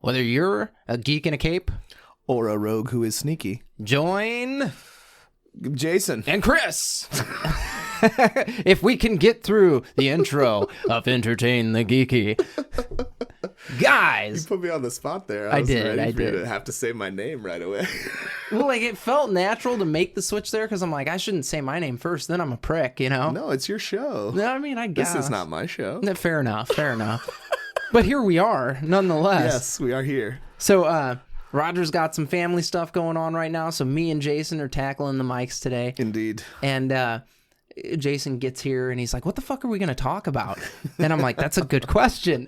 Whether you're a geek in a cape Or a rogue who is sneaky. join Jason. and Chris. If we can get through the intro of Entertain the Geeky. Guys. Put me on the spot there. I was did, ready I for you did. to have to say my name right away. Well, like, it felt natural to make the switch there because I'm like, I shouldn't say my name first, then I'm a prick, you know? No, it's your show. No, I mean, I guess. This is not my show. Fair enough, fair enough. But here we are, nonetheless. Yes, we are here. So, Roger's got some family stuff going on right now, so me and Jason are tackling the mics today. Indeed. And Jason gets here and he's like, what the fuck are we going to talk about? And I'm like, that's a good question.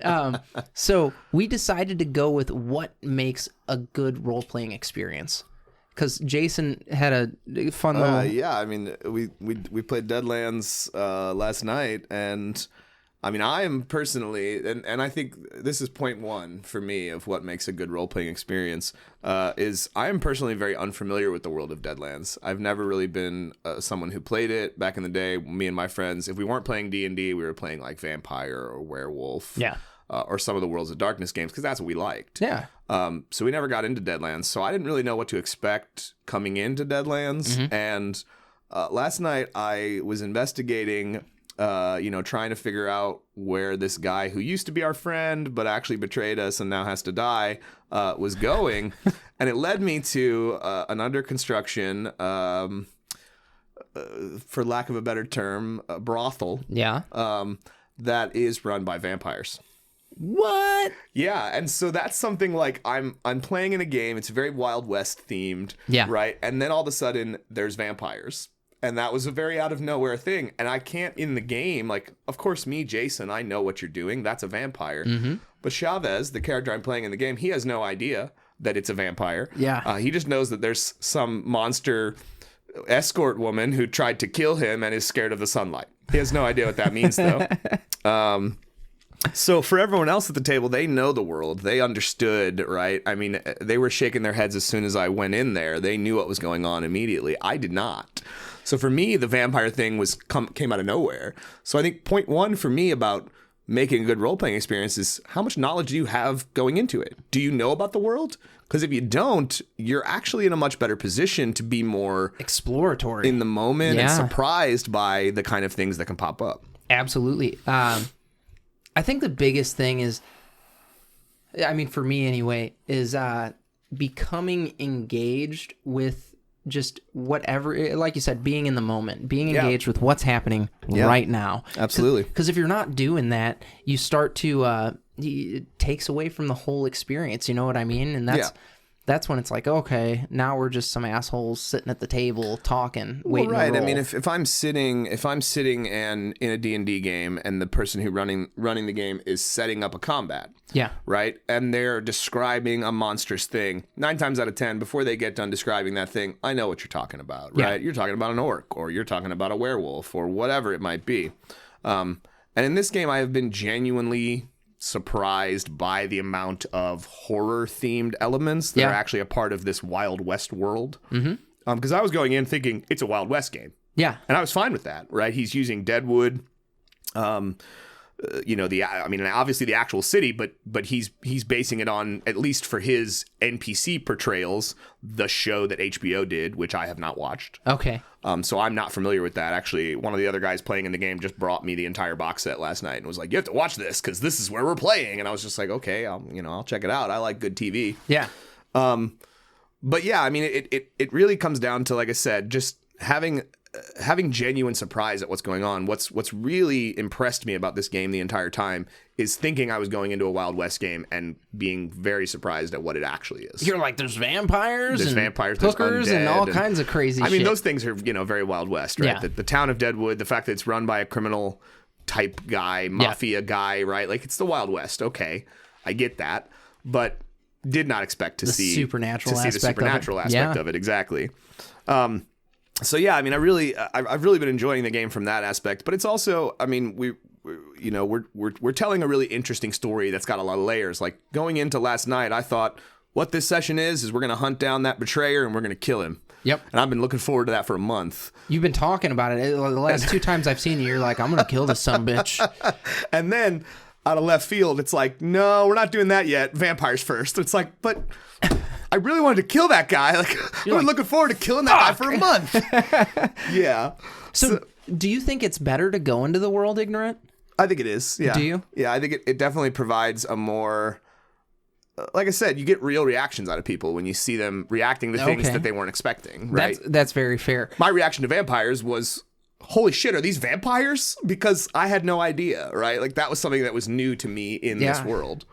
So we decided to go with what makes a good role-playing experience. Because Jason had a fun little... Yeah, I mean, we played Deadlands last night, and I mean, I am personally, and I think this is point one for me of what makes a good role-playing experience, is I am personally very unfamiliar with the world of Deadlands. I've never really been someone who played it. Back in the day, me and my friends, if we weren't playing D&D, we were playing like Vampire or Werewolf. Yeah. Or some of the Worlds of Darkness games, because that's what we liked. Yeah. So we never got into Deadlands, so I didn't really know what to expect coming into Deadlands. Mm-hmm. And last night I was investigating, trying to figure out where this guy who used to be our friend but actually betrayed us and now has to die was going. And it led me to an under construction, for lack of a better term, a brothel. Yeah. That is run by vampires. What? Yeah, and so that's something like I'm playing in a game. It's very Wild West themed, Yeah. right? And then all of a sudden there's vampires, and that was a very out of nowhere thing. And I can't in the game, like, of course, me, Jason, I know what you're doing. That's a vampire. Mm-hmm. But Chavez, the character I'm playing in the game, he has no idea that it's a vampire. Yeah. He just knows that there's some monster escort woman who tried to kill him and is scared of the sunlight. He has no idea what that means, though. So for everyone else at the table, they know the world. They understood, right? I mean, they were shaking their heads as soon as I went in there. They knew what was going on immediately. I did not. So for me, the vampire thing came out of nowhere. So I think point one for me about making a good role-playing experience is how much knowledge do you have going into it? Do you know about the world? Because if you don't, you're actually in a much better position to be more Exploratory. in the moment and Yeah. surprised by the kind of things that can pop up. Absolutely. I think the biggest thing is, I mean, for me anyway, is becoming engaged with just whatever, like you said, being in the moment, being engaged with what's happening right now. Absolutely. Because if you're not doing that, you start to, it takes away from the whole experience. You know what I mean? And that's when it's like, okay, now we're just some assholes sitting at the table talking, waiting to roll. I mean, if I'm sitting and in a D&D game and the person who running the game is setting up a combat, yeah, right, and they're describing a monstrous thing, 9 times out of 10, before they get done describing that thing, I know what you're talking about, right? Yeah. You're talking about an orc, or you're talking about a werewolf, or whatever it might be. And in this game, I have been genuinely surprised by the amount of horror-themed elements that are actually a part of this Wild West world. Mm-hmm. Because I was going in thinking it's a Wild West game. Yeah. And I was fine with that, right? He's using Deadwood, obviously the actual city, but he's basing it on, at least for his NPC portrayals, the show that HBO did, which I have not watched. Okay. So I'm not familiar with that. Actually, one of the other guys playing in the game just brought me the entire box set last night and was like, "You have to watch this because this is where we're playing." And I was just like, "Okay, I'll check it out. I like good TV." Yeah. But yeah, I mean, it really comes down to, like I said, just having genuine surprise at what's going on. What's really impressed me about this game the entire time is thinking I was going into a Wild West game and being very surprised at what it actually is. You're like, there's vampires, There's and vampires, there's hookers, undead, and all kinds of crazy shit. I mean, those things are, very Wild West, right? Yeah. The town of Deadwood, the fact that it's run by a criminal type guy, mafia guy, right? Like, it's the Wild West. Okay, I get that, but did not expect to see the supernatural aspect of it. Exactly. So yeah, I mean, I've really been enjoying the game from that aspect, but it's also, I mean, we're telling a really interesting story that's got a lot of layers. Like, going into last night, I thought what this session is we're going to hunt down that betrayer and we're going to kill him. Yep. And I've been looking forward to that for a month. You've been talking about it. The last 2 times I've seen you, you're like, I'm going to kill this sumbitch. And then out of left field, it's like, no, we're not doing that yet. Vampires first. It's like, but I really wanted to kill that guy. Like, I've been looking forward to killing that guy for a month. Yeah. So, do you think it's better to go into the world ignorant? I think it is. Yeah. Do you? Yeah, I think it definitely provides a more, like I said, you get real reactions out of people when you see them reacting to things that they weren't expecting, right? That's very fair. My reaction to vampires was, holy shit, are these vampires? Because I had no idea, right? Like, that was something that was new to me in this world.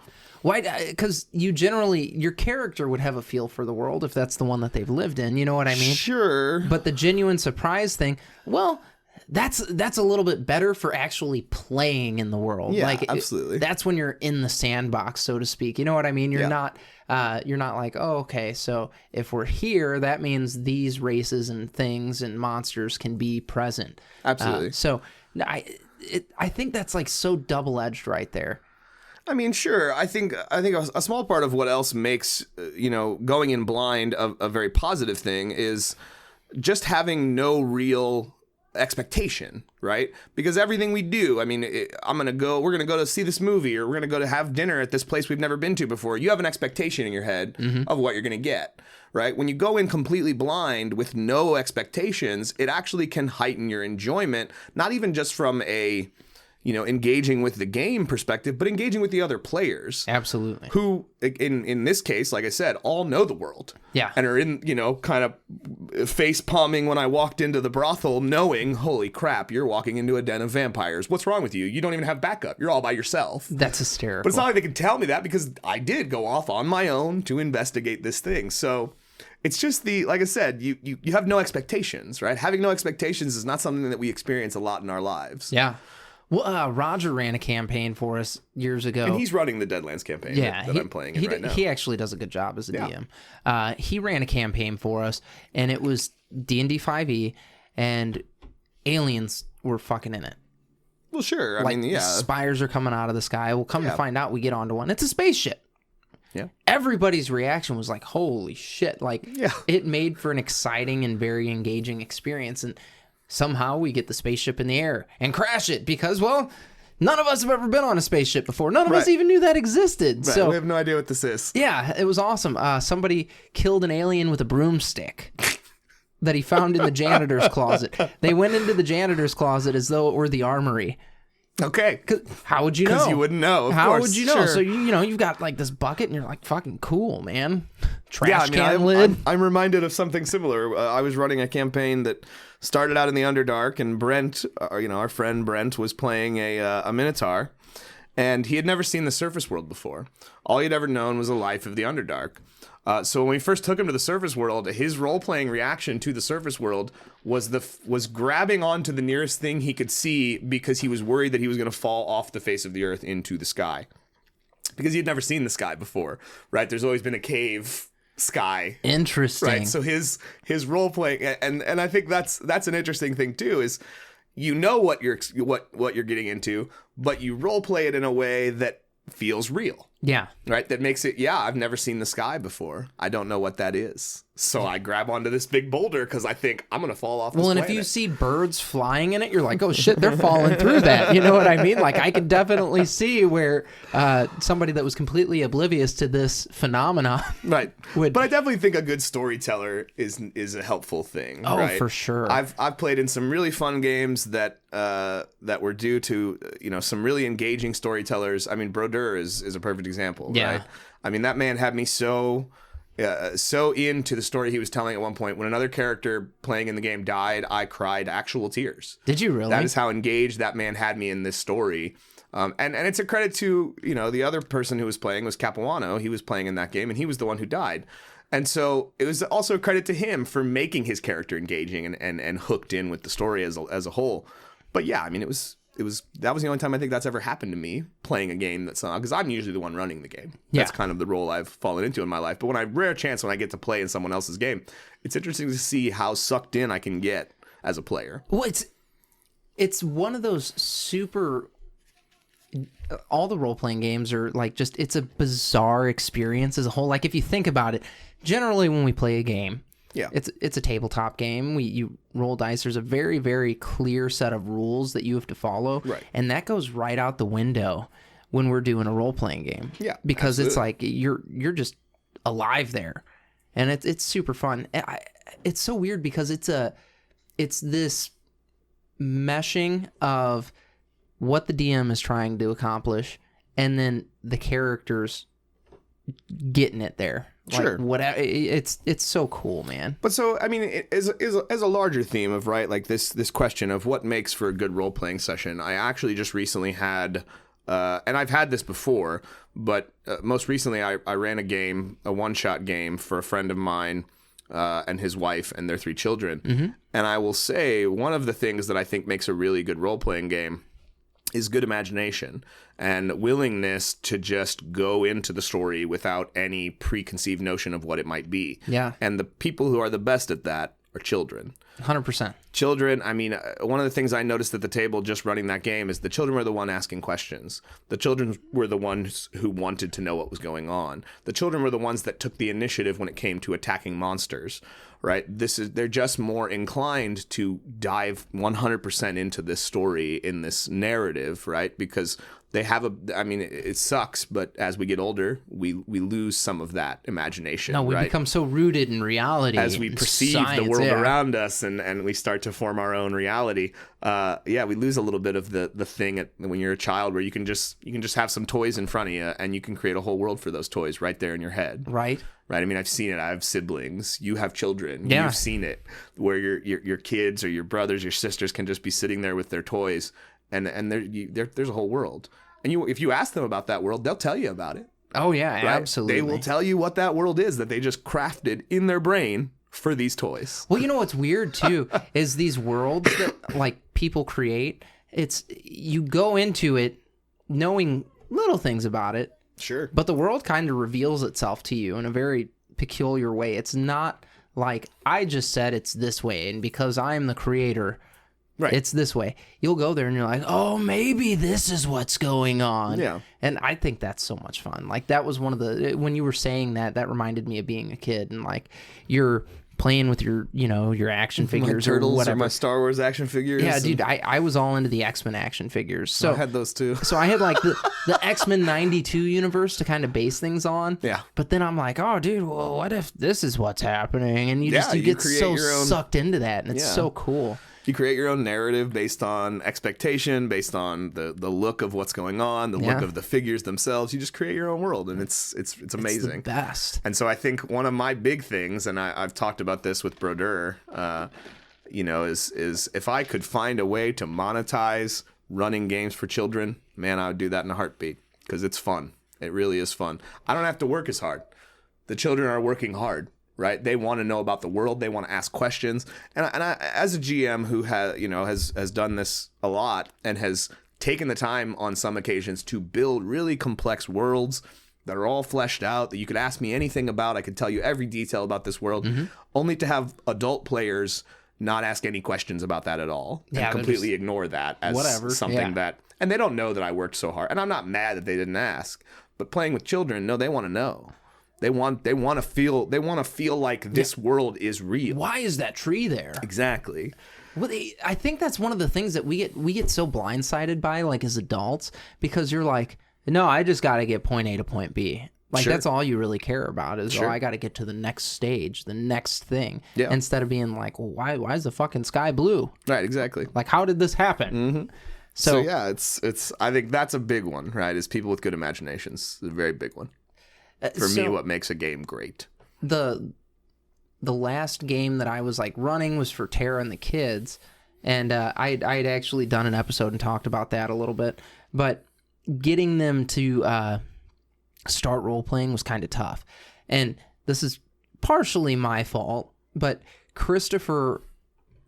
Why? Because your character would have a feel for the world if that's the one that they've lived in. You know what I mean? Sure. But the genuine surprise thing, well, that's a little bit better for actually playing in the world. Yeah, absolutely. That's when you're in the sandbox, so to speak. You know what I mean? You're not like, oh, okay, so if we're here, that means these races and things and monsters can be present. Absolutely. So I think that's like so double-edged right there. I mean, sure. I think a small part of what else makes, going in blind a very positive thing is just having no real expectation, right? Because everything we do, I mean, we're going to go to see this movie, or we're going to go to have dinner at this place we've never been to before. You have an expectation in your head of what you're going to get, right? When you go in completely blind with no expectations, it actually can heighten your enjoyment, not even just from a, engaging with the game perspective, but engaging with the other players. Absolutely. Who, in this case, like I said, all know the world. Yeah. And are in, kind of face palming when I walked into the brothel, knowing, holy crap, you're walking into a den of vampires. What's wrong with you? You don't even have backup. You're all by yourself. That's hysterical. But it's not like they can tell me that, because I did go off on my own to investigate this thing. So it's just like I said, you have no expectations, right? Having no expectations is not something that we experience a lot in our lives. Yeah. Well, Roger ran a campaign for us years ago. And he's running the Deadlands campaign that I'm playing in right now. He actually does a good job as a DM. He ran a campaign for us, and it was D&D 5e, and aliens were fucking in it. Well, sure. I mean, spires are coming out of the sky. We'll come to find out we get onto one. It's a spaceship. Yeah. Everybody's reaction was like, holy shit. Like, it made for an exciting and very engaging experience. And somehow we get the spaceship in the air and crash it because, well, none of us have ever been on a spaceship before. None of us even knew that existed. Right. So we have no idea what this is. Yeah, it was awesome. Somebody killed an alien with a broomstick that he found in the janitor's closet. They went into the janitor's closet as though it were the armory. Okay. How would you know? Because you wouldn't know. How would you know? Sure. So you've got like this bucket, and you're like, fucking cool, man. Trash can lid. I'm reminded of something similar. I was running a campaign that started out in the Underdark, and Brent, our friend Brent, was playing a Minotaur, and he had never seen the surface world before. All he'd ever known was the life of the Underdark. So when we first took him to the surface world, his role-playing reaction to the surface world was grabbing onto the nearest thing he could see, because he was worried that he was going to fall off the face of the earth into the sky, because he'd never seen the sky before, right? There's always been a cave sky. Interesting. Right. So his role-playing, and I think that's an interesting thing too, is what you're getting into, but you role-play it in a way that feels real. Yeah. Right? That makes it, I've never seen the sky before. I don't know what that is. So I grab onto this big boulder because I think I'm going to fall off this planet. If you see birds flying in it, you're like, oh shit, they're falling through that. You know what I mean? Like, I can definitely see where somebody that was completely oblivious to this phenomenon. Right. But I definitely think a good storyteller is a helpful thing. Oh, right? for sure. I've played in some really fun games that were due to, some really engaging storytellers. I mean, Brodeur is a perfect example, right? I mean, that man had me so into the story he was telling at one point. When another character playing in the game died, I cried actual tears. Did you really? That is how engaged that man had me in this story. And it's a credit to, the other person who was playing was Capuano. He was playing in that game, and he was the one who died. And so it was also a credit to him for making his character engaging and hooked in with the story as a whole. But yeah, I mean, that was the only time I think that's ever happened to me, playing a game that's not, because I'm usually the one running the game. That's kind of the role I've fallen into in my life. But when I get to play in someone else's game, it's interesting to see how sucked in I can get as a player. Well, it's one of those super, all the role-playing games are like, it's a bizarre experience as a whole. Like, if you think about it, generally when we play a game, it's a tabletop game. You roll dice. There's a very, very clear set of rules that you have to follow. Right. And that goes right out the window when we're doing a role-playing game. Yeah, because absolutely. it's like you're just alive there, and it's super fun. It's so weird because it's this meshing of what the DM is trying to accomplish, and then the characters getting it there. Sure. Like, whatever. It's so cool, man. But so, I mean, as a larger theme of, right, like this question of what makes for a good role-playing session, I actually just recently had, and I've had this before, but most recently I ran a one-shot game for a friend of mine and his wife and their 3 children. Mm-hmm. And I will say one of the things that I think makes a really good role-playing game is good imagination and willingness to just go into the story without any preconceived notion of what it might be. Yeah. And the people who are the best at that are children. 100%. Children, I mean, one of the things I noticed at the table just running that game is the children were the one asking questions. The children were the ones who wanted to know what was going on. The children were the ones that took the initiative when it came to attacking monsters, right? They're just more inclined to dive 100% into this story, in this narrative, right? Because they have it sucks, but as we get older, we lose some of that imagination. No, we right? become so rooted in reality. As we perceive the world around us and we start to form our own reality. We lose a little bit of the thing when you're a child where you can just have some toys in front of you and you can create a whole world for those toys right there in your head. Right. Right. I mean, I've seen it. I have siblings. You have children. Yeah. You've seen it where your kids or your brothers, your sisters can just be sitting there with their toys and there's a whole world. And if you ask them about that world, they'll tell you about it. Oh, yeah, right? absolutely. They will tell you what that world is that they just crafted in their brain for these toys. Well, you know what's weird, too, is these worlds that, like, people create, you go into it knowing little things about it. Sure. But the world kind of reveals itself to you in a very peculiar way. It's not like, I just said it's this way, and because I'm the creator, right, it's this way. You'll go there and you're like, oh, maybe this is what's going on. Yeah. And I think that's so much fun. Like, that was one of when you were saying that reminded me of being a kid, and like you're playing with your action figures my turtles or whatever. Or my Star Wars action figures. Yeah, dude, I was all into the X-Men action figures. So I had those too. So I had like the X-Men 92 universe to kind of base things on. Yeah. But then I'm like, oh, dude, well, what if this is what's happening? And you get so sucked into that, and it's so cool. You create your own narrative based on expectation, based on the look of what's going on, the look of the figures themselves. You just create your own world, and it's amazing. It's the best. And so I think one of my big things, and I've talked about this with Brodeur, is if I could find a way to monetize running games for children, man, I would do that in a heartbeat, because it's fun. It really is fun. I don't have to work as hard. The children are working hard. Right, they want to know about the world. They want to ask questions. And I, as a GM who has done this a lot and has taken the time on some occasions to build really complex worlds that are all fleshed out, that you could ask me anything about, I could tell you every detail about this world, only to have adult players not ask any questions about that at all, and completely ignore that as something that, and they don't know that I worked so hard. And I'm not mad that they didn't ask, but playing with children, no, they want to know. They want to feel like this world is real. Why is that tree there? Exactly. Well, I think that's one of the things that we get so blindsided by, like, as adults, because you're like, no, I just got to get point A to point B. Like, that's all you really care about is, I got to get to the next stage, the next thing. Yeah. Instead of being like, well, why is the fucking sky blue? Right, exactly. Like, how did this happen? Mm-hmm. So yeah, it's. I think that's a big one, right? Is people with good imaginations. It's a very big one. For me, what makes a game great. The last game that I was like running was for Tara and the kids, and I'd actually done an episode and talked about that a little bit. But getting them to start role playing was kind of tough, and this is partially my fault. But Christopher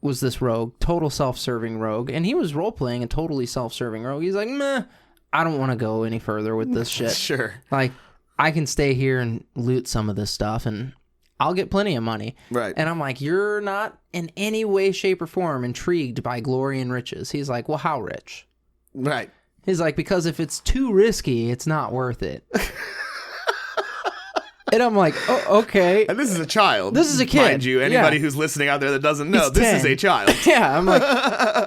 was this rogue, total self-serving rogue, and he was role playing a totally self-serving rogue. He's like, meh, I don't want to go any further with this shit. Sure, like, I can stay here and loot some of this stuff, and I'll get plenty of money. Right. And I'm like, you're not in any way, shape, or form intrigued by glory and riches. He's like, well, how rich? Right. He's like, because if it's too risky, it's not worth it. And I'm like, oh, okay. And this is a child. This is a kid. Mind you, anybody who's listening out there that doesn't know, He's 10. This is a child. Yeah,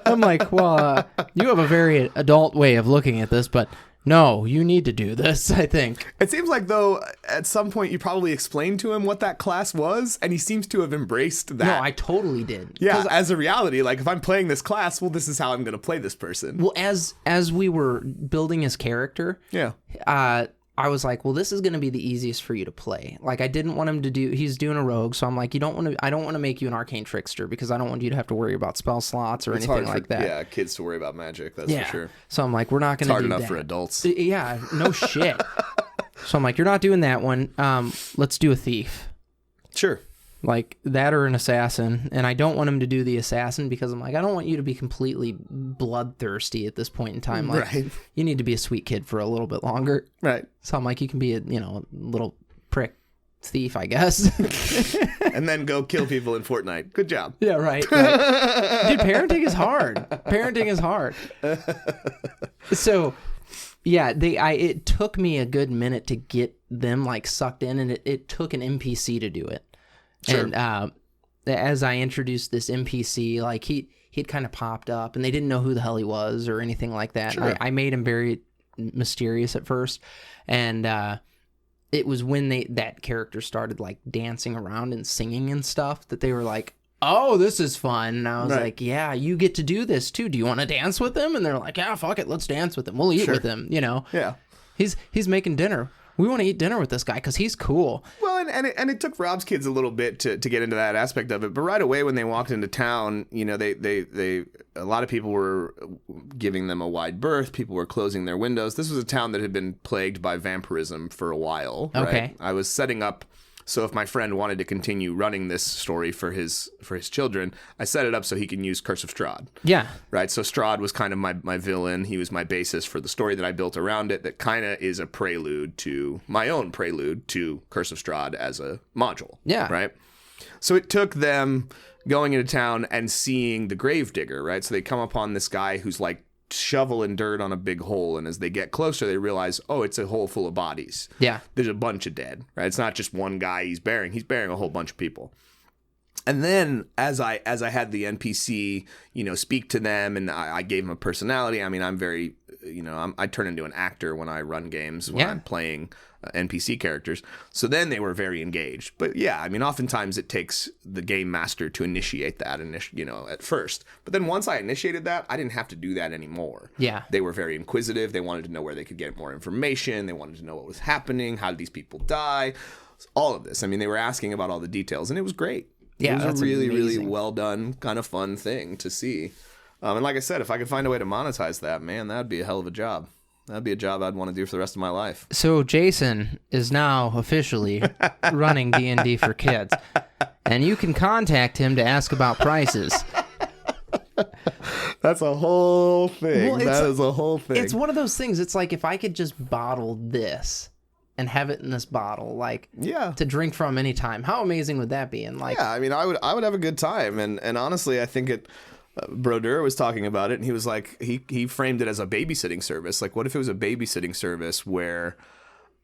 I'm like, well, you have a very adult way of looking at this, but no, you need to do this, I think. It seems like, though, at some point you probably explained to him what that class was, and he seems to have embraced that. No, I totally did. Yeah, as a reality, like, if I'm playing this class, well, this is how I'm going to play this person. Well, as we were building his character, I was like, well, this is going to be the easiest for you to play. Like, I didn't want him to do, he's doing a rogue, so I'm like, I don't want to make you an arcane trickster because I don't want you to have to worry about spell slots or anything like that. Yeah, kids to worry about magic, that's for sure. So I'm like, we're not going to do that. It's hard enough for adults. Yeah, no shit. So I'm like, you're not doing that one. Let's do a thief. Sure. Like that or an assassin. And I don't want him to do the assassin because I'm like, I don't want you to be completely bloodthirsty at this point in time. Like, right. You need to be a sweet kid for a little bit longer. Right. So I'm like, you can be a little prick thief, I guess. And then go kill people in Fortnite. Good job. Yeah, right. Dude, parenting is hard. Parenting is hard. So, yeah, it took me a good minute to get them like sucked in, and it took an NPC to do it. Sure. And as I introduced this NPC, like he'd kind of popped up, and they didn't know who the hell he was or anything like that. Sure. I made him very mysterious at first, and it was when that character started like dancing around and singing and stuff that they were like, oh, this is fun. And I was like, yeah, you get to do this too. Do you want to dance with him? And they're like, yeah, fuck it, let's dance with him. We'll eat with him. Yeah. He's making dinner. We want to eat dinner with this guy because he's cool. Well, and it took Rob's kids a little bit to get into that aspect of it. But right away when they walked into town, they a lot of people were giving them a wide berth. People were closing their windows. This was a town that had been plagued by vampirism for a while. Right? Okay. I was setting up. So if my friend wanted to continue running this story for his children, I set it up so he can use Curse of Strahd. Yeah. Right. So Strahd was kind of my villain. He was my basis for the story that I built around it. That kind of is a prelude to my own prelude to Curse of Strahd as a module. Yeah. Right. So it took them going into town and seeing the Gravedigger. Right. So they come upon this guy who's like shoveling dirt on a big hole, and as they get closer they realize, oh, it's a hole full of bodies. Yeah, there's a bunch of dead, right? It's not just one guy he's burying a whole bunch of people. And then as I had the NPC speak to them, and I gave him a personality. I mean, I'm very I turn into an actor when I run games, when I'm playing NPC characters. So then they were very engaged. But yeah, I mean, oftentimes it takes the game master to initiate that, at first. But then once I initiated that, I didn't have to do that anymore. Yeah. They were very inquisitive. They wanted to know where they could get more information. They wanted to know what was happening. How did these people die? All of this. I mean, they were asking about all the details, and it was great. Yeah, it was a really, really well done, kind of fun thing to see. And like I said, if I could find a way to monetize that, man, that'd be a hell of a job. That'd be a job I'd want to do for the rest of my life. So Jason is now officially running D&D for kids, and you can contact him to ask about prices. That's a whole thing. Well, that is a whole thing. It's one of those things. It's like if I could just bottle this and have it in this bottle, like, to drink from anytime. How amazing would that be? And like, yeah, I mean, I would have a good time. And honestly, I think it. Brodeur was talking about it, and he was like, he framed it as a babysitting service. Like, what if it was a babysitting service where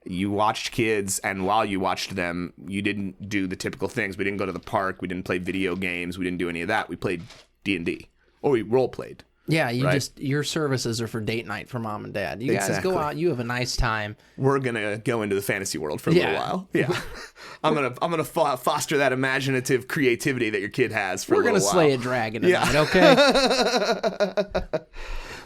you watched kids, and while you watched them, you didn't do the typical things. We didn't go to the park. We didn't play video games. We didn't do any of that. We played D&D, or we role played. Yeah, your services are for date night for mom and dad. You guys go out, you have a nice time. We're gonna go into the fantasy world for a little while. Yeah, I'm gonna foster that imaginative creativity that your kid has for a little while. We're gonna slay a dragon tonight, okay?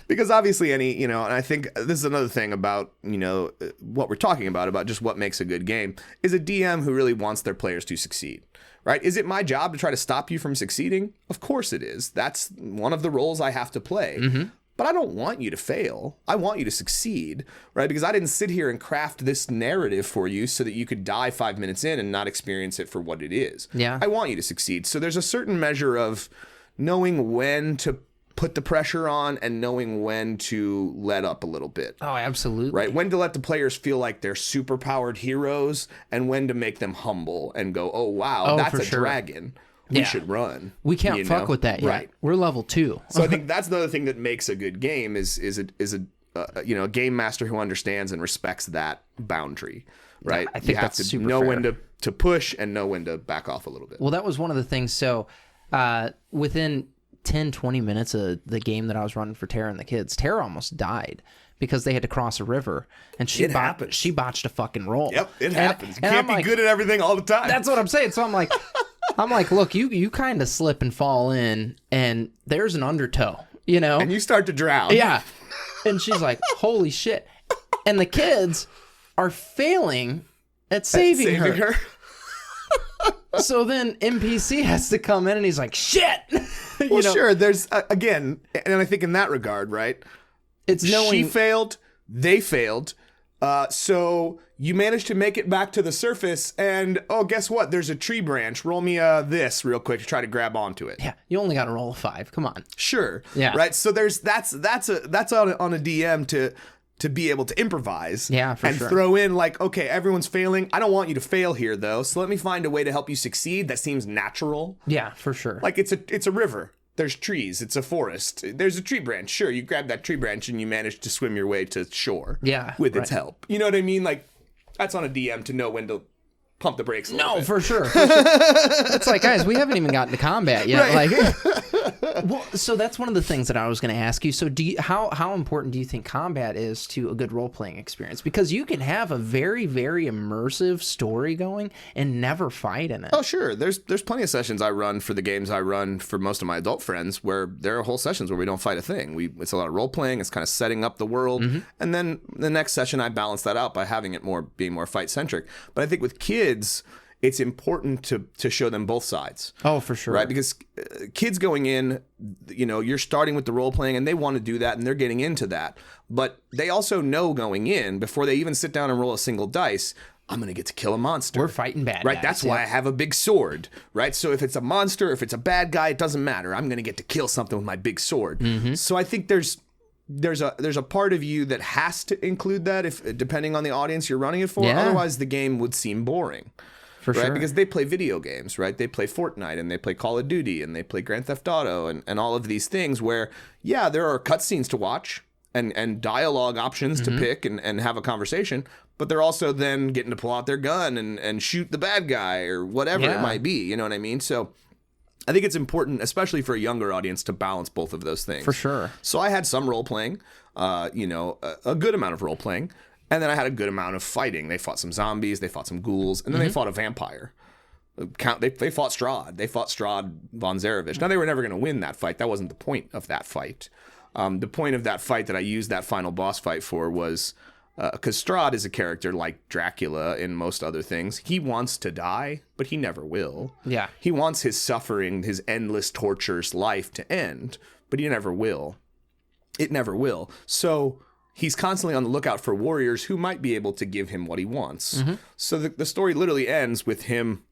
Because obviously and I think this is another thing about, what we're talking about just what makes a good game, is a DM who really wants their players to succeed. Right? Is it my job to try to stop you from succeeding? Of course it is. That's one of the roles I have to play. Mm-hmm. But I don't want you to fail. I want you to succeed, right? Because I didn't sit here and craft this narrative for you so that you could die 5 minutes in and not experience it for what it is. Yeah. I want you to succeed. So there's a certain measure of knowing when to put the pressure on and knowing when to let up a little bit. Oh, absolutely. Right? When to let the players feel like they're super-powered heroes, and when to make them humble and go, oh, wow, that's a dragon. We should run. We can't fuck with that yet. Right. We're level 2. So I think that's another thing that makes a good game is a game master who understands and respects that boundary. Right? I think you have to know when to push and know when to back off a little bit. Well, that was one of the things. So within 10-20 minutes of the game that I was running for Tara and the kids, Tara almost died because they had to cross a river, and she botched a fucking roll. Yep, it happens. You can't be good at everything all the time. That's what I'm saying. So I'm like, look, you kind of slip and fall in, and there's an undertow, you know, and you start to drown. Yeah, and she's like, holy shit, and the kids are failing at saving her. So then NPC has to come in, and he's like, shit. Well, sure. There's again, and I think in that regard, right? It's knowing she failed, they failed. So you managed to make it back to the surface, and guess what? There's a tree branch. Roll me this real quick to try to grab onto it. Yeah, you only got to roll a 5. Come on. Sure. Yeah. Right. So that's on a DM to be able to improvise. Yeah, for and sure. Throw in like, okay, everyone's failing. I don't want you to fail here though. So let me find a way to help you succeed that seems natural. Yeah, for sure. Like it's a river. There's trees. It's a forest. There's a tree branch. Sure, you grab that tree branch and you manage to swim your way to shore. Yeah, with its help. You know what I mean? Like that's on a DM to know when to pump the brakes a little bit. For sure. It's like, guys, we haven't even gotten to combat yet. Right. Like, well, so that's one of the things that I was going to ask you. So how important do you think combat is to a good role-playing experience? Because you can have a very, very immersive story going and never fight in it. Oh, sure. There's plenty of sessions I run for the games I run for most of my adult friends where there are whole sessions where we don't fight a thing. It's a lot of role-playing. It's kind of setting up the world. Mm-hmm. And then the next session I balance that out by having it being more fight-centric. But I think with kids, it's important to show them both sides. Oh, for sure. Right? Because kids going in, you're starting with the role playing and they want to do that and they're getting into that. But they also know going in, before they even sit down and roll a single dice, I'm going to get to kill a monster. We're fighting bad guys. Right? That's why I have a big sword. Right? So if it's a monster, if it's a bad guy, it doesn't matter. I'm going to get to kill something with my big sword. Mm-hmm. So I think there's a part of you that has to include that depending on the audience you're running it for. Yeah. Otherwise, the game would seem boring. For right? Sure. Because they play video games, right? They play Fortnite and they play Call of Duty and they play Grand Theft Auto and all of these things where, yeah, there are cutscenes to watch and dialogue options to pick and have a conversation, but they're also then getting to pull out their gun and shoot the bad guy or whatever it might be. You know what I mean? So I think it's important, especially for a younger audience, to balance both of those things. For sure. So I had some role playing, a good amount of role playing. And then I had a good amount of fighting. They fought some zombies, they fought some ghouls, and then they fought a vampire. They fought Strahd. They fought Strahd von Zarovich. Now, they were never going to win that fight. That wasn't the point of that fight. The point of that fight that I used that final boss fight for was, because Strahd is a character like Dracula in most other things. He wants to die, but he never will. Yeah. He wants his suffering, his endless torturous life to end, but he never will. It never will. So he's constantly on the lookout for warriors who might be able to give him what he wants. Mm-hmm. So the story literally ends with him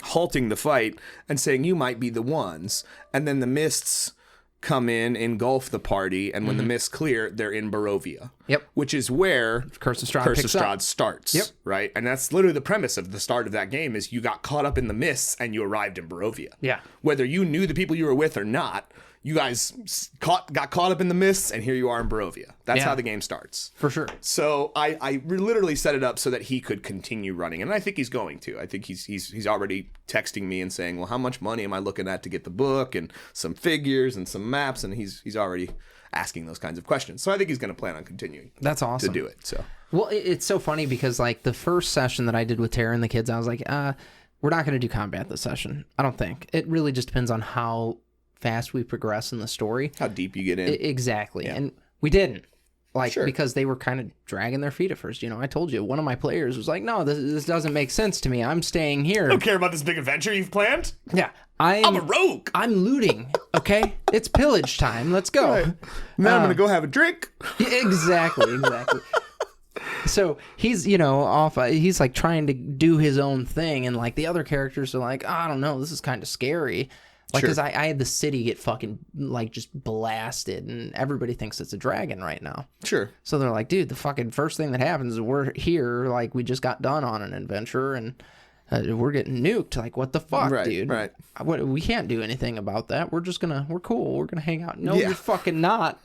halting the fight and saying, you might be the ones. And then the mists come in, engulf the party, and when the mists clear, they're in Barovia. Yep. Which is where Curse of Strahd starts. Yep. Right? And that's literally the premise of the start of that game is you got caught up in the mists and you arrived in Barovia. Yeah. Whether you knew the people you were with or not, you guys got caught up in the mists, and here you are in Barovia. That's how the game starts. For sure. So I literally set it up so that he could continue running, and I think he's going to. I think he's already texting me and saying, well, how much money am I looking at to get the book, and some figures and some maps, and he's already asking those kinds of questions. So I think he's going to plan on continuing. That's awesome. To do it. So well, it's so funny because like the first session that I did with Tara and the kids, I was like, we're not going to do combat this session. I don't think. It really just depends on how fast we progress in the story, how deep you get in. Exactly. And we didn't because they were kind of dragging their feet at first. I told you one of my players was like, no, this doesn't make sense to me. I'm staying here. I don't care about this big adventure you've planned. Yeah. I'm a rogue. I'm looting. Okay. It's pillage time. Let's go. Right. Now I'm going to go have a drink. Exactly. So he's, off. He's like trying to do his own thing. And like the other characters are like, I don't know. This is kind of scary. Like, because I had the city get fucking, like, just blasted, and everybody thinks it's a dragon right now. Sure. So they're like, dude, the fucking first thing that happens is we're here, like, we just got done on an adventure, and we're getting nuked. Like, what the fuck, dude? Right. We can't do anything about that. We're cool. We're gonna hang out. No, you're fucking not.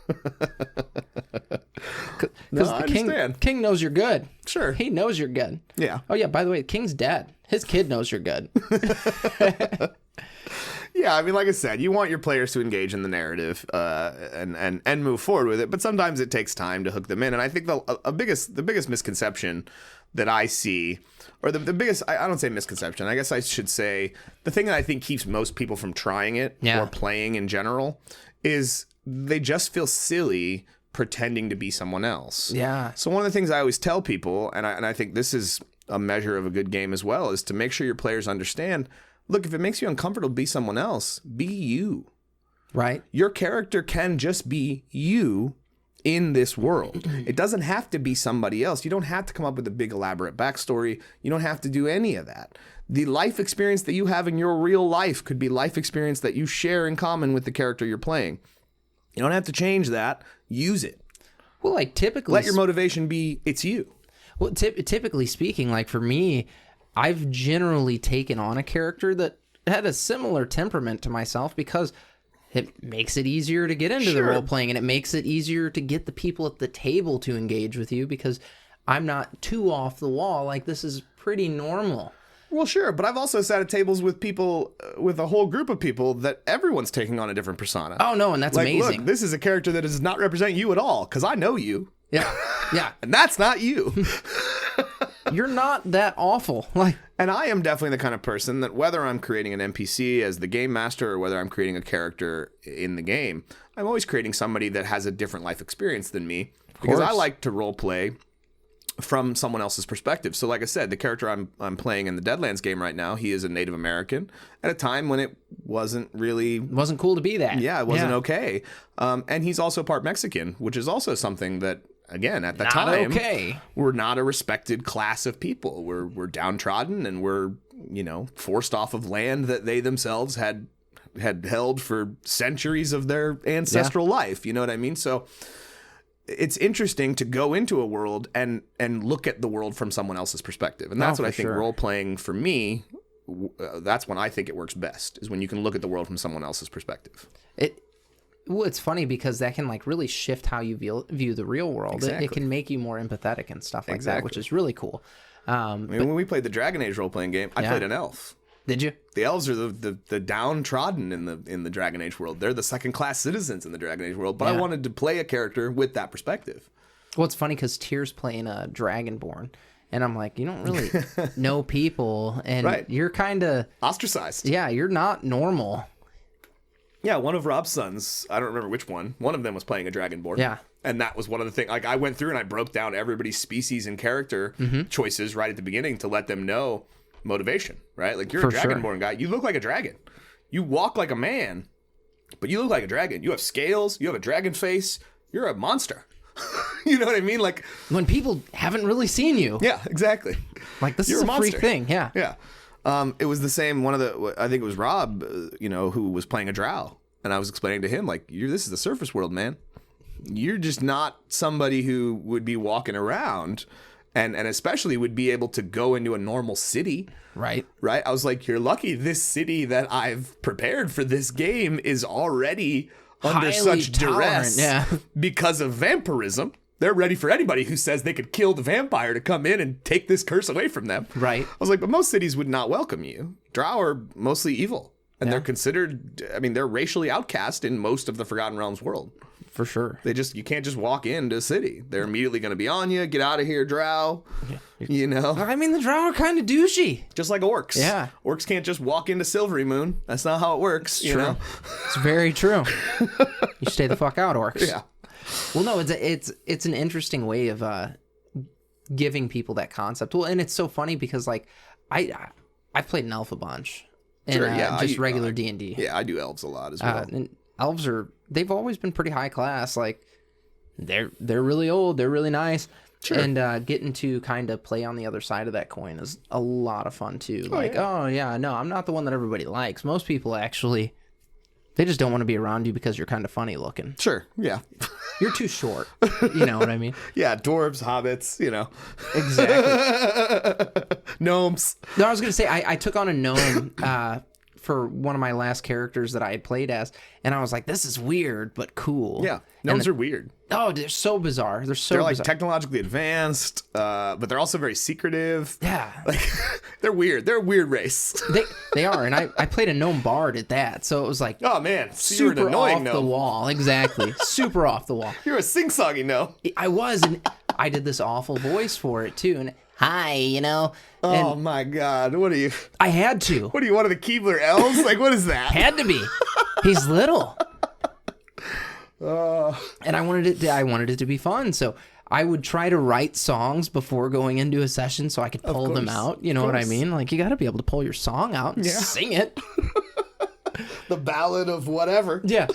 Because the king knows you're good. Sure. He knows you're good. Yeah. Oh, yeah, by the way, the king's dead. His kid knows you're good. Yeah, I mean, like I said, you want your players to engage in the narrative and move forward with it, but sometimes it takes time to hook them in. And I think the biggest misconception that I see, or the biggest, I don't say misconception, I guess I should say the thing that I think keeps most people from trying it or playing in general is they just feel silly pretending to be someone else. Yeah. So one of the things I always tell people, and I think this is a measure of a good game as well, is to make sure your players understand, look, if it makes you uncomfortable to be someone else, be you. Right. Your character can just be you in this world. It doesn't have to be somebody else. You don't have to come up with a big elaborate backstory. You don't have to do any of that. The life experience that you have in your real life could be life experience that you share in common with the character you're playing. You don't have to change that. Use it. Well, like typically... Let your motivation be, it's you. Well, typically speaking, like for me, I've generally taken on a character that had a similar temperament to myself because it makes it easier to get into the role playing, and it makes it easier to get the people at the table to engage with you because I'm not too off the wall. Like, this is pretty normal. Well, sure, but I've also sat at tables with people, with a whole group of people that everyone's taking on a different persona. Oh, no, and that's like, amazing. Look, this is a character that does not represent you at all, because I know you. Yeah, yeah. And that's not you. You're not that awful. Like, and I am definitely the kind of person that whether I'm creating an NPC as the game master or whether I'm creating a character in the game, I'm always creating somebody that has a different life experience than me. Because I like to role play from someone else's perspective. So like I said, the character I'm playing in the Deadlands game right now, he is a Native American at a time when it wasn't cool to be that. Yeah, it wasn't okay. And he's also part Mexican, which is also something that, again, at the time, we're not a respected class of people. We're downtrodden, and we're, forced off of land that they themselves had held for centuries of their ancestral life. You know what I mean? So it's interesting to go into a world and look at the world from someone else's perspective. And that's what I think role playing for me, that's when I think it works best, is when you can look at the world from someone else's perspective. Well, it's funny because that can like really shift how you view the real world. Exactly. It can make you more empathetic and stuff like that, which is really cool. When we played the Dragon Age role-playing game, I played an elf. Did you? The elves are the downtrodden in the Dragon Age world. They're the second-class citizens in the Dragon Age world. But I wanted to play a character with that perspective. Well, it's funny because Tyr's playing a Dragonborn. And I'm like, you don't really know people. And you're kind of... ostracized. Yeah, you're not normal. Yeah, one of Rob's sons, I don't remember which one of them was playing a Dragonborn. Yeah. And that was one of the things, like I went through and I broke down everybody's species and character choices right at the beginning to let them know motivation, right? Like, you're a Dragonborn guy. You look like a dragon. You walk like a man, but you look like a dragon. You have scales. You have a dragon face. You're a monster. You know what I mean? Like, when people haven't really seen you. Yeah, exactly. Like, this is a freak thing. Yeah. Yeah. It was the same. I think it was Rob, who was playing a drow, and I was explaining to him, like, this is the surface world, man. You're just not somebody who would be walking around, and especially would be able to go into a normal city. Right. Right. I was like, you're lucky. This city that I've prepared for this game is already under such duress because of vampirism. They're ready for anybody who says they could kill the vampire to come in and take this curse away from them. Right. I was like, but most cities would not welcome you. Drow are mostly evil. And they're considered, they're racially outcast in most of the Forgotten Realms world. For sure. You can't just walk into a city. They're immediately going to be on you. Get out of here, Drow. Yeah. I mean, the Drow are kind of douchey. Just like orcs. Yeah. Orcs can't just walk into Silvery Moon. That's not how it works. It's true. It's very true. You stay the fuck out, orcs. Yeah. Well, no, it's an interesting way of giving people that concept. Well, and it's so funny because like I've played an elf a bunch, and just regular D&D. Yeah, I do elves a lot as well. And elves they've always been pretty high class. Like they're really old, they're really nice. Sure. And getting to kind of play on the other side of that coin is a lot of fun too. No, I'm not the one that everybody likes. Most people actually. They just don't want to be around you because you're kind of funny looking. Sure, yeah. You're too short. You know what I mean? Yeah, dwarves, hobbits, Exactly. Gnomes. No, I was going to say, I took on a gnome for one of my last characters that I had played as, and I was like, this is weird but cool. Yeah, gnomes are weird. Oh, they're so bizarre. They're like bizarre. Technologically advanced, but they're also very secretive. Yeah, like they're weird. They're a weird race. they are, and I played a gnome bard at that, so it was like, oh man, so super off the wall. Exactly, super off the wall. You're a sing-songy gnome. I was, and I did this awful voice for it too, and hi, you know. Oh my God, what are you? I had to. What are you, one of the Keebler elves? Like, what is that? Had to be. He's little. And I wanted it to be fun, so I would try to write songs before going into a session so I could pull them out. You know what I mean? Like, you got to be able to pull your song out and sing it. The ballad of whatever. Yeah.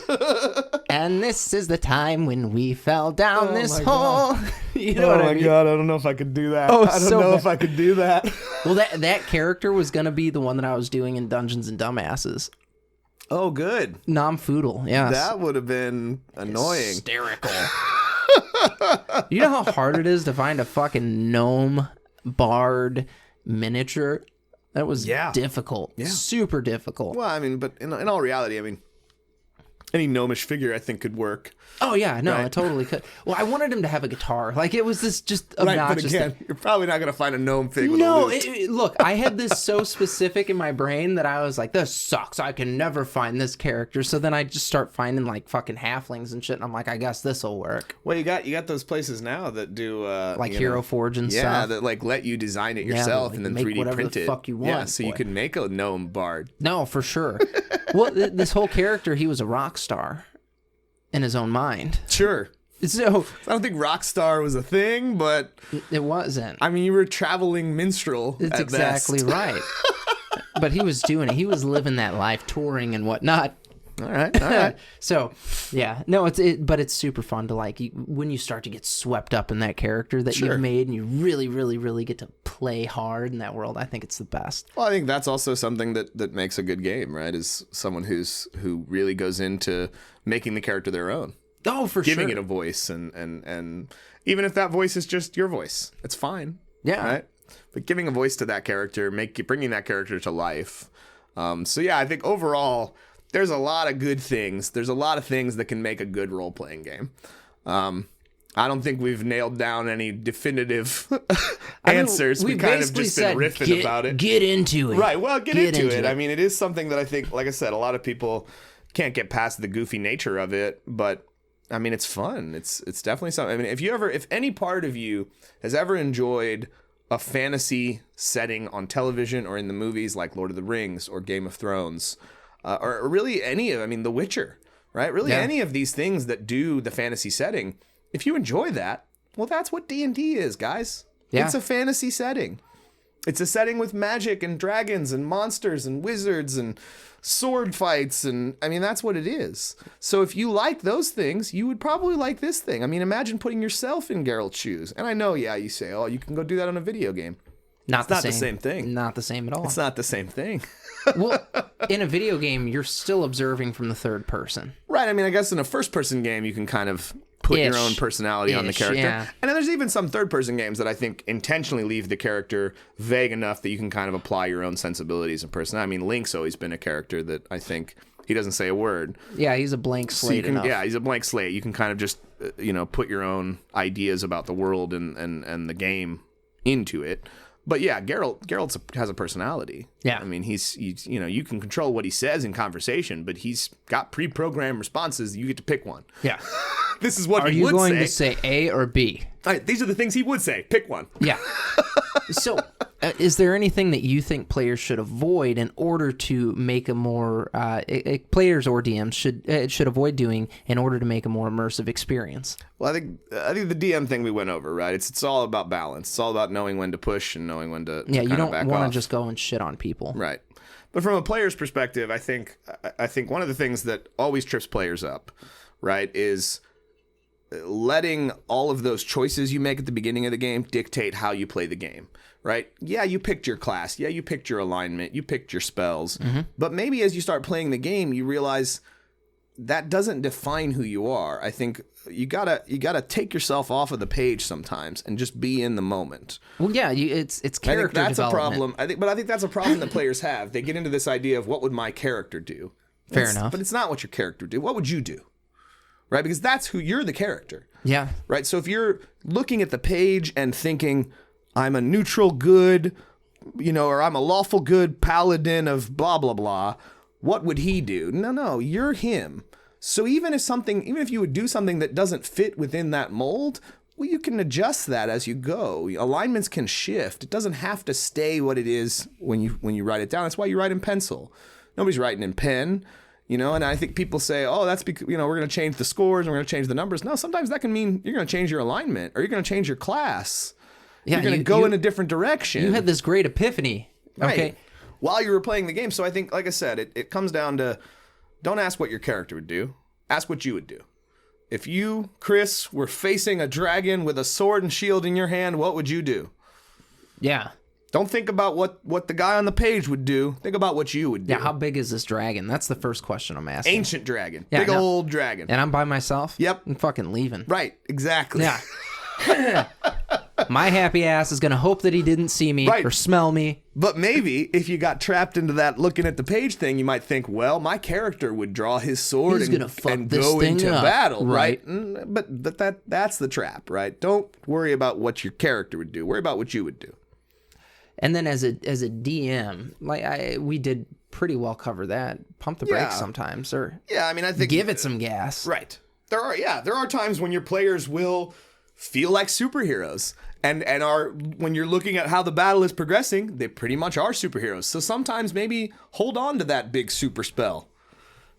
And this is the time when we fell down this hole. You know what I mean? Oh my God, I don't know if I could do that. I don't know if I could do that. Well, that character was going to be the one that I was doing in Dungeons and Dumbasses. Oh, good. Nomfoodle, yes. That would have been annoying. Hysterical. You know how hard it is to find a fucking gnome bard miniature? That was difficult. Yeah. Super difficult. Well, I mean, but in all reality, I mean, any gnomish figure I think could work. Oh, yeah. No, it totally could. Well, I wanted him to have a guitar. Like, it was this just obnoxious but again, you're probably not going to find a gnome fig with a lute. Look, I had this so specific in my brain that I was like, this sucks. I can never find this character. So then I just start finding, like, fucking halflings and shit, and I'm like, I guess this will work. Well, you got those places now that do... like Hero Forge and stuff. Yeah, that, like, let you design it yourself and then 3D print it. The fuck you want. Yeah, so you can make a gnome bard. No, for sure. Well, this whole character, he was a rock star. In his own mind. Sure. So I don't think rock star was a thing, but it wasn't. I mean, you were a traveling minstrel. It's exactly right. But he was doing it. He was living that life, touring and whatnot. All right. So, yeah, no, but it's super fun to like when you start to get swept up in that character that you've made, and you really, really, really get to play hard in that world. I think it's the best. Well, I think that's also something that makes a good game, right? Is someone who really goes into making the character their own. Oh, for sure. Giving it a voice, and even if that voice is just your voice, it's fine. Yeah. Right. But giving a voice to that character, bringing that character to life. So yeah, I think overall. There's a lot of good things. There's a lot of things that can make a good role-playing game. I don't think we've nailed down any definitive answers. We've kind of just been riffing about it. Get into it. Right, well, get into it. I mean, it is something that I think, like I said, a lot of people can't get past the goofy nature of it, but I mean, it's fun. It's definitely something. I mean, if any part of you has ever enjoyed a fantasy setting on television or in the movies like Lord of the Rings or Game of Thrones, or really The Witcher, right? Really any of these things that do the fantasy setting. If you enjoy that, well, that's what D&D is, guys. Yeah. It's a fantasy setting. It's a setting with magic and dragons and monsters and wizards and sword fights. And I mean, that's what it is. So if you like those things, you would probably like this thing. I mean, imagine putting yourself in Geralt's shoes. And I know, you say, oh, you can go do that on a video game. It's not the same thing. Not the same at all. It's not the same thing. Well, in a video game, you're still observing from the third person. Right. I mean, I guess in a first-person game, you can kind of put your own personality on the character. Yeah. And then there's even some third-person games that I think intentionally leave the character vague enough that you can kind of apply your own sensibilities and personality. I mean, Link's always been a character that I think he doesn't say a word. Yeah, he's a blank slate enough. Yeah, he's a blank slate. You can kind of just, put your own ideas about the world and the game into it. But yeah, Geralt has a personality. Yeah. I mean, he's you can control what he says in conversation, but he's got pre-programmed responses. You get to pick one. Yeah. This is what he would say. Are you going to say A or B? All right, these are the things he would say. Pick one. Yeah. So, is there anything that you think players should avoid in order to make a more players or DMs should avoid doing in order to make a more immersive experience? Well, I think the DM thing we went over, right? It's all about balance. It's all about knowing when to push and knowing when to you don't want to just go and shit on people, right? But from a player's perspective, I think one of the things that always trips players up, right, is letting all of those choices you make at the beginning of the game dictate how you play the game, right? Yeah, you picked your class. Yeah, you picked your alignment. You picked your spells. Mm-hmm. But maybe as you start playing the game, you realize that doesn't define who you are. I think you gotta take yourself off of the page sometimes and just be in the moment. Well, yeah, it's character development. That's a problem. I think that's a problem that players have. They get into this idea of what would my character do. Fair enough. But it's not what your character do. What would you do? Right? Because that's who you're the character. Yeah. Right? So if you're looking at the page and thinking, I'm a neutral good, or I'm a lawful good paladin of blah, blah, blah, what would he do? No, you're him. So even if you would do something that doesn't fit within that mold, well, you can adjust that as you go. Alignments can shift. It doesn't have to stay what it is when you write it down. That's why you write in pencil. Nobody's writing in pen, and I think people say, oh, that's because, we're going to change the scores and we're going to change the numbers. No, sometimes that can mean you're going to change your alignment or you're going to change your class. Yeah, you're going to go in a different direction. You had this great epiphany. Okay. Right. While you were playing the game. So I think, like I said, it comes down to, don't ask what your character would do. Ask what you would do. If you, Chris, were facing a dragon with a sword and shield in your hand, what would you do? Yeah. Don't think about what the guy on the page would do. Think about what you would do. Yeah, how big is this dragon? That's the first question I'm asking. Ancient dragon. Yeah, old dragon. And I'm by myself? Yep. I'm fucking leaving. Right, exactly. Yeah. My happy ass is going to hope that he didn't see me or smell me. But maybe if you got trapped into that looking at the page thing, you might think, well, my character would draw his sword and go into battle, right? But that's the trap, right? Don't worry about what your character would do. Worry about what you would do. And then as a DM, we did pretty well cover that. Pump the brakes sometimes, or I think give it some gas. Right. There are times when your players will feel like superheroes and are, when you're looking at how the battle is progressing, they pretty much are superheroes. So sometimes maybe hold on to that big super spell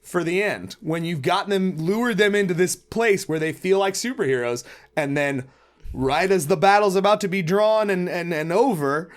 for the end when you've gotten them, lured them into this place where they feel like superheroes, and then right as the battle's about to be drawn and over,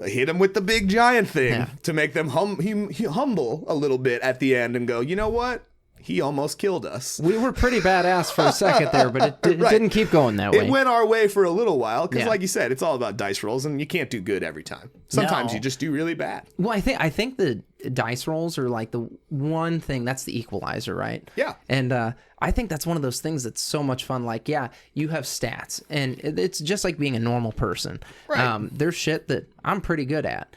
hit them with the big giant thing to make them humble a little bit at the end and go, you know what? He almost killed us. We were pretty badass for a second there, but it didn't keep going that way. It went our way for a little while because, like you said, it's all about dice rolls, and you can't do good every time. Sometimes you just do really bad. Well, I think the dice rolls are like the one thing that's the equalizer, right? Yeah. And I think that's one of those things that's so much fun. Like, you have stats, and it's just like being a normal person. Right. There's shit that I'm pretty good at.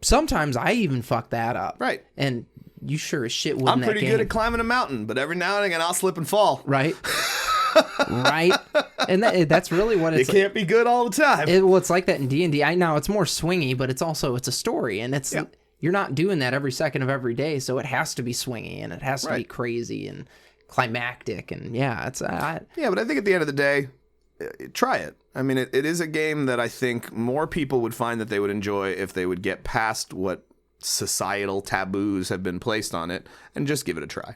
Sometimes I even fuck that up. Right. And you sure as shit wouldn't. I'm pretty good at climbing a mountain, but every now and again I'll slip and fall. Right. Right. And that's really what it's. It can't be good all the time. It's like that in D&D. I know it's more swingy, but it's a story, and it's you're not doing that every second of every day, so it has to be swingy and it has to be crazy and climactic, and it's. But I think at the end of the day, try it. I mean, it is a game that I think more people would find that they would enjoy if they would get past what societal taboos have been placed on it and just give it a try.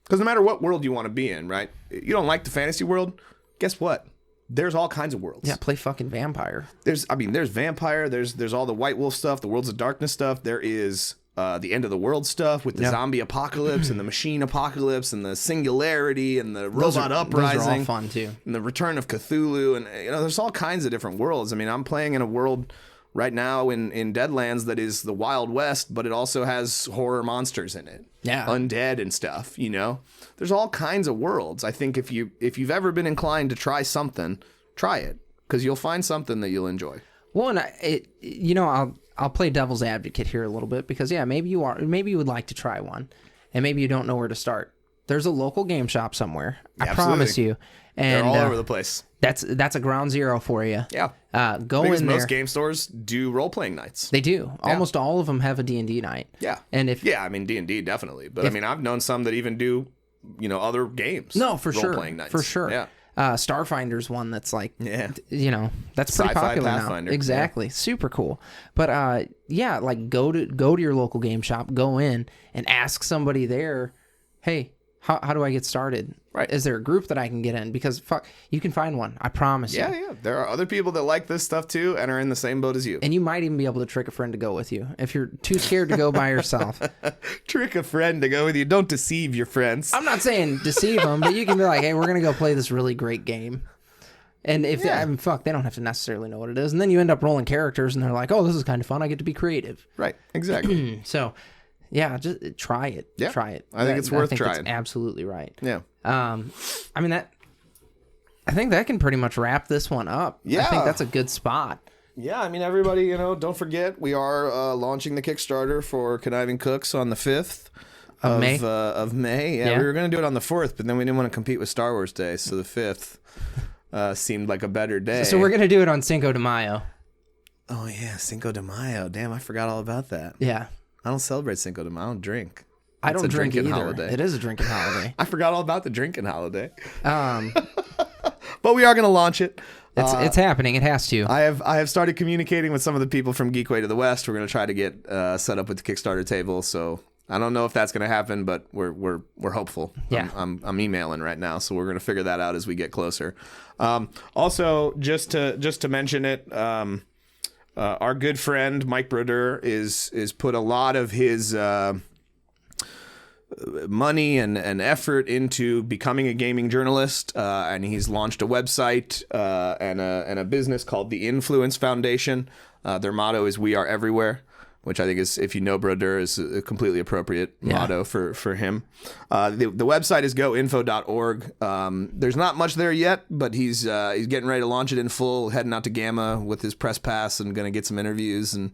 Because no matter what world you want to be in, right? You don't like the fantasy world? Guess what? There's all kinds of worlds. Yeah, play fucking vampire. There's vampire, there's all the White Wolf stuff, the Worlds of Darkness stuff, there is the end of the world stuff with the zombie apocalypse and the machine apocalypse and the singularity and the robot uprising. Those are all fun too. And the return of Cthulhu, and there's all kinds of different worlds. I mean, I'm playing in a world right now in Deadlands that is the Wild West, but it also has horror monsters in it. Yeah. Undead and stuff, There's all kinds of worlds. I think if you've ever been inclined to try something, try it, because you'll find something that you'll enjoy. Well, and I'll play devil's advocate here a little bit because maybe you would like to try one, and maybe you don't know where to start. There's a local game shop somewhere. I promise you. And they're all over the place. That's a ground zero for you. Yeah. Go in there. Most game stores do role-playing nights. They do. Yeah. Almost all of them have a D&D night. Yeah. And I mean, D&D definitely. But I've known some that even do, other games. No, for sure. Role-playing nights. For sure. Yeah. Starfinder's one that's like, that's pretty Sci-fi popular Pathfinder. now. Exactly. Yeah. Super cool. But like go to your local game shop, go in and ask somebody there, hey, how do I get started? Right. Is there a group that I can get in? Because you can find one. I promise you. Yeah. There are other people that like this stuff too and are in the same boat as you. And you might even be able to trick a friend to go with you if you're too scared to go by yourself. Trick a friend to go with you. Don't deceive your friends. I'm not saying deceive them, but you can be like, hey, we're going to go play this really great game. And if they don't have to necessarily know what it is. And then you end up rolling characters and they're like, oh, this is kind of fun. I get to be creative. Right. Exactly. So Yeah, just try it. Yeah. Try it. I think it's worth trying. That's absolutely right. Yeah. I mean, I think that can pretty much wrap this one up. Yeah. I think that's a good spot. Yeah, I mean, everybody, don't forget, we are launching the Kickstarter for Conniving Cooks on the 5th of May. Yeah, we were going to do it on the 4th, but then we didn't want to compete with Star Wars Day, so the 5th seemed like a better day. So we're going to do it on Cinco de Mayo. Oh, yeah, Cinco de Mayo. Damn, I forgot all about that. Yeah. I don't celebrate Cinco de Mayo. I don't drink. I don't drink either. Holiday. It is a drinking holiday. I forgot all about the drinking holiday. But we are going to launch it. It's happening. It has to. I have started communicating with some of the people from Geekway to the West. We're going to try to get set up with the Kickstarter table. So I don't know if that's going to happen, but we're hopeful. Yeah. I'm emailing right now, so we're going to figure that out as we get closer. Also, just to mention it, our good friend Mike Brodeur is put a lot of his money and effort into becoming a gaming journalist, and he's launched a website and a business called the Influence Foundation. Their motto is "We are everywhere," which I think is, if you know Brodeur, is a completely appropriate motto for him. The website is goinfo.org. There's not much there yet, but he's getting ready to launch it in full, heading out to Gamma with his press pass and going to get some interviews, and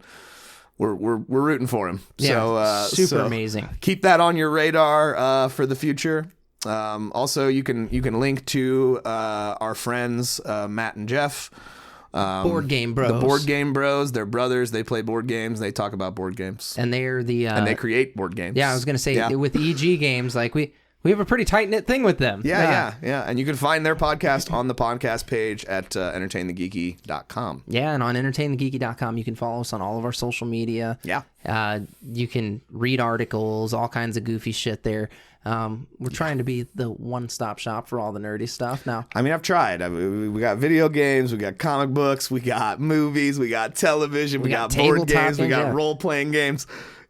we're rooting for him. Yeah, super amazing. Keep that on your radar for the future. Also, you can link to our friends Matt and Jeff. Board Game Bros. The Board Game Bros. They're brothers. They play board games. They talk about board games. And they're and they create board games. Yeah, I was going to say, with EG Games, like we have a pretty tight-knit thing with them. Yeah. And you can find their podcast on the podcast page at entertainthegeeky.com. Yeah, and on entertainthegeeky.com, you can follow us on all of our social media. Yeah. You can read articles, all kinds of goofy shit there. We're trying to be the one-stop shop for all the nerdy stuff now. I mean, I've tried. We got video games, we got comic books, we got movies, we got television, we got board games, we got role-playing games.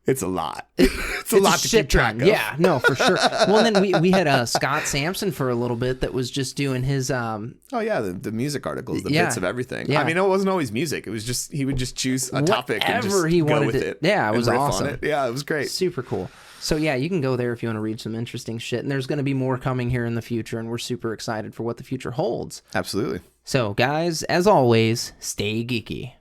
It's a lot. It's a lot to keep track of. Yeah, no, for sure. Well, and then we had Scott Sampson for a little bit that was just doing his... the music articles, the bits of everything. Yeah. I mean, it wasn't always music. It was just, he would just choose a topic and just he wanted go with it. Yeah, it was awesome. Yeah, it was great. Super cool. So yeah, you can go there if you want to read some interesting shit. And there's going to be more coming here in the future, and we're super excited for what the future holds. Absolutely. So guys, as always, stay geeky.